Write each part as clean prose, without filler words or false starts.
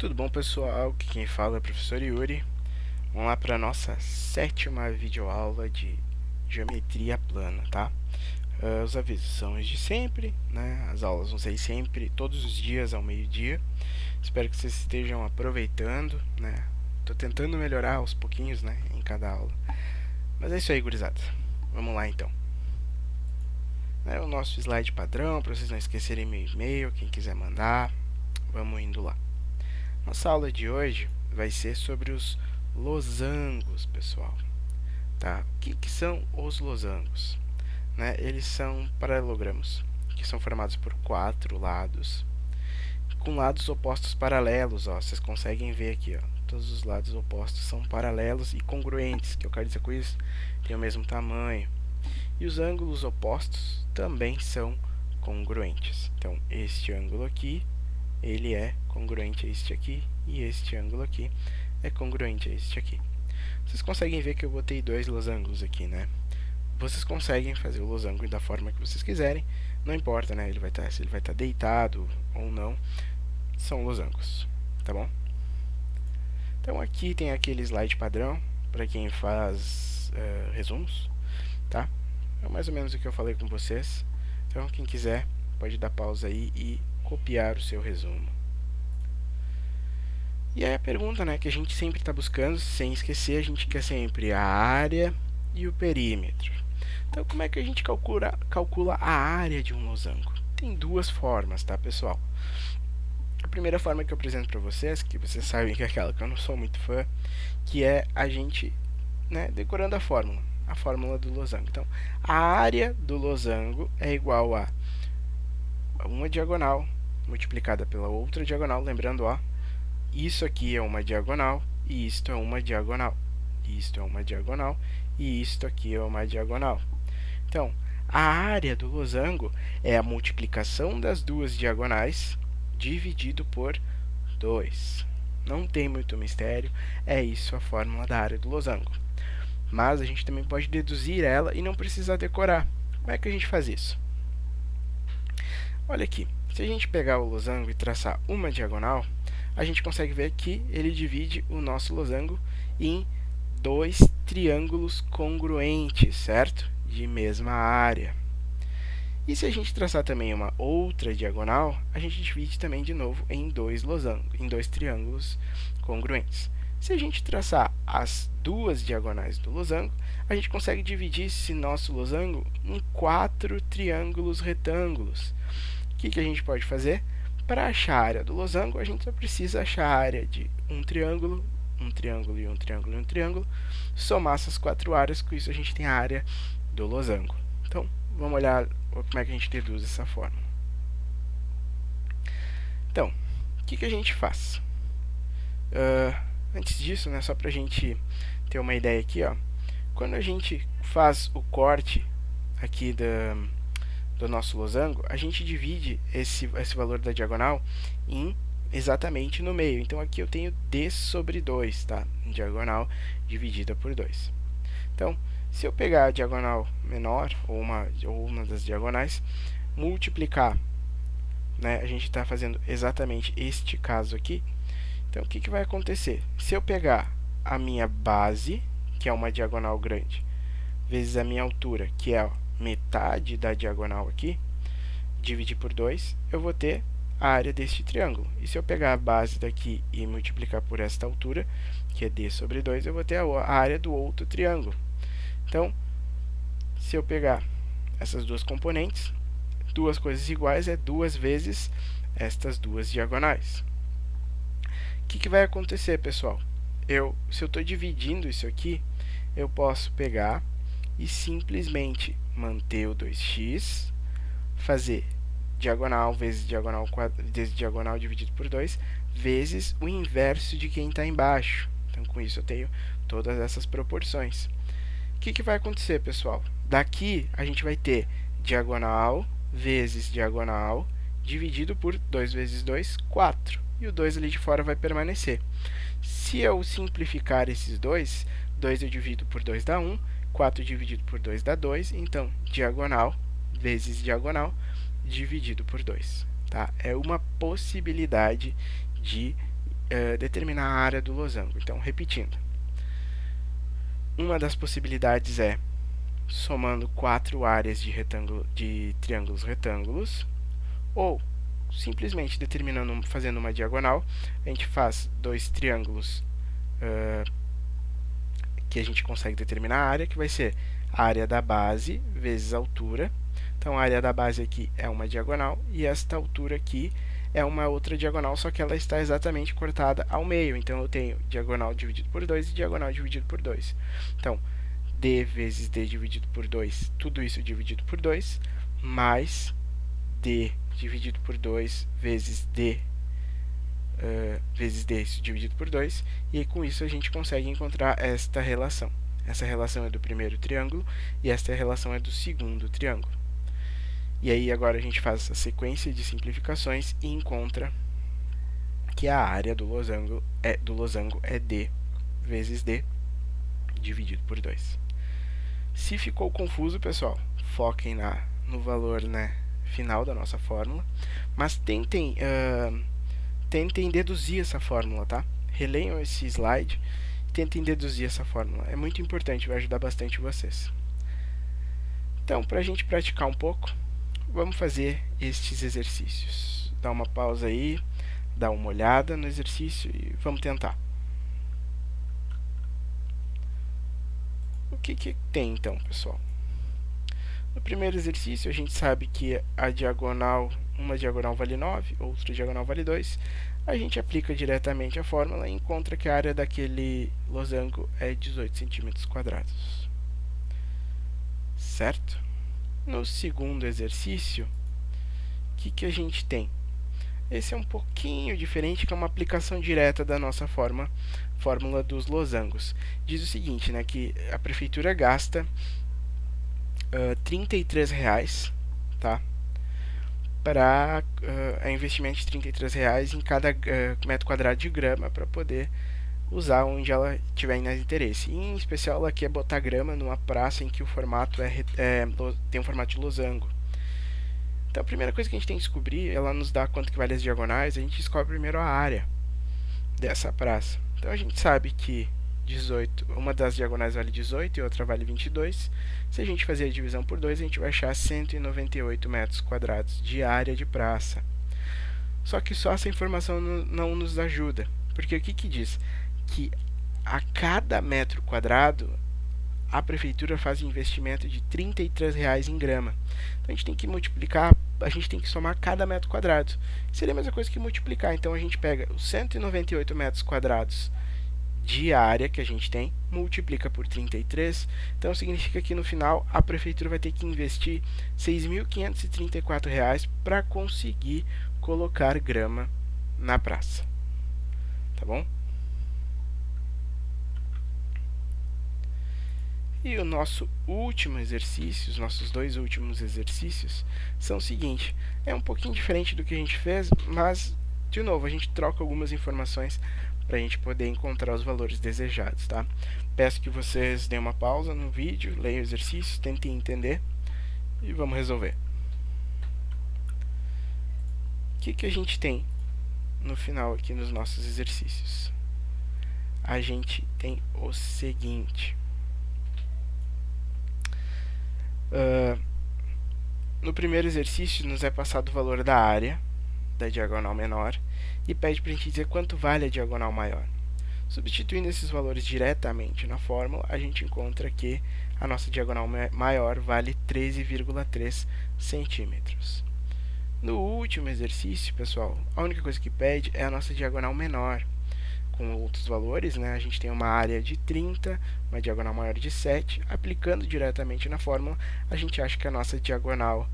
Tudo bom, pessoal? Aqui quem fala é o professor Yuri. Vamos lá para a nossa sétima videoaula de geometria plana, tá? Os avisos são os de sempre, né? As aulas vão sair sempre, todos os dias ao meio-dia. Espero que vocês estejam aproveitando, né? Tô tentando melhorar aos pouquinhos, né? Em cada aula. Mas é isso aí, gurizada. Vamos lá, então. O nosso slide padrão, para vocês não esquecerem meu e-mail, quem quiser mandar. Vamos indo lá. Nossa aula de hoje vai ser sobre os losangos, pessoal. Tá? O que são os losangos? Eles são paralelogramos, que são formados por 4 lados, com lados opostos paralelos. Vocês conseguem ver aqui, todos os lados opostos são paralelos e congruentes, que eu quero dizer com isso, tem o mesmo tamanho. E os ângulos opostos também são congruentes. Então, este ângulo aqui, ele é congruente a este aqui, e este ângulo aqui é congruente a este aqui. Vocês conseguem ver que eu botei dois losangos aqui, né? Vocês conseguem fazer o losango da forma que vocês quiserem, não importa, né? Se ele vai estar deitado ou não, são losangos, tá bom? Então aqui tem aquele slide padrão para quem faz resumos, tá? É mais ou menos o que eu falei com vocês. Então quem quiser pode dar pausa aí e copiar o seu resumo. E aí a pergunta, né, que a gente sempre está buscando, sem esquecer, a gente quer sempre a área e o perímetro. Então, como é que a gente calcula a área de um losango? Tem duas formas, tá, pessoal? A primeira forma que eu apresento para vocês, que vocês sabem que é aquela que eu não sou muito fã, que é a gente, decorando a fórmula do losango. Então, a área do losango é igual a uma diagonal multiplicada pela outra diagonal, lembrando, isso aqui é uma diagonal, e isto é uma diagonal. Isto é uma diagonal, e isto aqui é uma diagonal. Então, a área do losango é a multiplicação das duas diagonais dividido por 2. Não tem muito mistério, é isso a fórmula da área do losango. Mas a gente também pode deduzir ela e não precisar decorar. Como é que a gente faz isso? Olha aqui, se a gente pegar o losango e traçar uma diagonal, a gente consegue ver que ele divide o nosso losango em dois triângulos congruentes, certo? De mesma área. E se a gente traçar também uma outra diagonal, a gente divide também de novo em dois triângulos congruentes. Se a gente traçar as duas diagonais do losango, a gente consegue dividir esse nosso losango em 4 triângulos retângulos. O que a gente pode fazer? Para achar a área do losango, a gente só precisa achar a área de um triângulo e um triângulo e um triângulo, somar essas 4 áreas, com isso a gente tem a área do losango. Então, vamos olhar como é que a gente deduz essa fórmula. Então, o que a gente faz? Antes disso, só para a gente ter uma ideia aqui, quando a gente faz o corte aqui do nosso losango, a gente divide esse valor da diagonal exatamente no meio. Então, aqui eu tenho d sobre 2, tá? Diagonal dividida por 2. Então, se eu pegar a diagonal menor, ou uma das diagonais, multiplicar, a gente está fazendo exatamente este caso aqui. Então, o que vai acontecer? Se eu pegar a minha base, que é uma diagonal grande, vezes a minha altura, que é metade da diagonal aqui, dividir por 2, eu vou ter a área deste triângulo. E se eu pegar a base daqui e multiplicar por esta altura, que é d sobre 2, eu vou ter a área do outro triângulo. Então, se eu pegar essas duas componentes, duas coisas iguais é 2 vezes estas duas diagonais. O que vai acontecer, pessoal? Se eu estou dividindo isso aqui, eu posso pegar e simplesmente manter o 2x, fazer diagonal vezes diagonal dividido por 2, vezes o inverso de quem está embaixo. Então, com isso, eu tenho todas essas proporções. O que vai acontecer, pessoal? Daqui, a gente vai ter diagonal vezes diagonal dividido por 2 vezes 2, 4. E o 2 ali de fora vai permanecer. Se eu simplificar esses dois, 2 eu divido por 2 dá 1, 4 dividido por 2 dá 2. Então, diagonal vezes diagonal dividido por 2. Tá? É uma possibilidade de determinar a área do losango. Então, repetindo, uma das possibilidades é somando 4 áreas de triângulos retângulos, ou simplesmente fazendo uma diagonal, a gente faz 2 triângulos que a gente consegue determinar a área, que vai ser a área da base vezes a altura. Então, a área da base aqui é uma diagonal, e esta altura aqui é uma outra diagonal, só que ela está exatamente cortada ao meio. Então, eu tenho diagonal dividido por 2 e diagonal dividido por 2. Então, d vezes d dividido por 2, tudo isso dividido por 2, mais d dividido por 2 vezes d isso dividido por 2, e com isso a gente consegue encontrar esta relação. Essa relação é do primeiro triângulo e esta relação é do segundo triângulo. E aí agora a gente faz essa sequência de simplificações e encontra que a área do losango é d vezes d dividido por 2. Se ficou confuso, pessoal, foquem no valor, final da nossa fórmula, mas tentem deduzir essa fórmula, tá? Releiam esse slide e tentem deduzir essa fórmula. É muito importante, vai ajudar bastante vocês. Então, para a gente praticar um pouco, vamos fazer estes exercícios. Dá uma pausa aí, dá uma olhada no exercício e vamos tentar. O que tem então, pessoal? No primeiro exercício, a gente sabe que uma diagonal vale 9, outra diagonal vale 2. A gente aplica diretamente a fórmula e encontra que a área daquele losango é 18 centímetros quadrados. Certo? No segundo exercício, o que a gente tem? Esse é um pouquinho diferente, que é uma aplicação direta da nossa fórmula dos losangos. Diz o seguinte, que a prefeitura gasta R$ 33, tá? Para investimento de R$ 33 em cada metro quadrado de grama, para poder usar onde ela tiver interesse. E, em especial, ela quer botar grama numa praça em que o formato tem um formato de losango. Então, a primeira coisa que a gente tem que descobrir, ela nos dá quanto que vale as diagonais, a gente descobre primeiro a área dessa praça. Então, a gente sabe que uma das diagonais vale 18 e outra vale 22. Se a gente fazer a divisão por 2, a gente vai achar 198 metros quadrados de área de praça. Só que só essa informação não nos ajuda, porque o que diz? Que a cada metro quadrado, a prefeitura faz um investimento de R$ 33 em grama. Então, a gente tem que multiplicar, a gente tem que somar cada metro quadrado. Seria a mesma coisa que multiplicar. Então, a gente pega os 198 metros quadrados de área que a gente tem, multiplica por 33. Então, significa que no final a prefeitura vai ter que investir R$ 6.534 para conseguir colocar grama na praça. Tá bom? E o nosso último exercício, os nossos 2 últimos exercícios, são o seguinte. É um pouquinho diferente do que a gente fez, mas, de novo, a gente troca algumas informações para a gente poder encontrar os valores desejados, tá? Peço que vocês deem uma pausa no vídeo, leiam o exercício, tentem entender e vamos resolver. O que a gente tem no final aqui nos nossos exercícios? A gente tem o seguinte. No primeiro exercício, nos é passado o valor da área da diagonal menor e pede para a gente dizer quanto vale a diagonal maior. Substituindo esses valores diretamente na fórmula, a gente encontra que a nossa diagonal maior vale 13,3 centímetros. No último exercício, pessoal, a única coisa que pede é a nossa diagonal menor. Com outros valores, a gente tem uma área de 30, uma diagonal maior de 7. Aplicando diretamente na fórmula, a gente acha que a nossa diagonal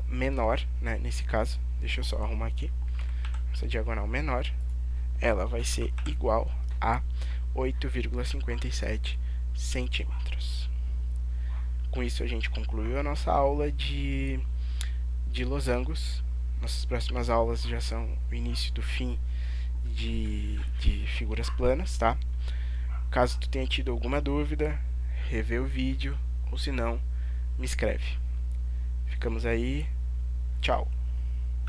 menor, nesse caso, deixa eu só arrumar aqui, nossa diagonal menor, ela vai ser igual a 8,57 centímetros. Com isso, a gente concluiu a nossa aula de losangos. Nossas próximas aulas já são o início do fim de figuras planas, tá? Caso tu tenha tido alguma dúvida, revê o vídeo, ou se não, me escreve. Ficamos aí, tchau!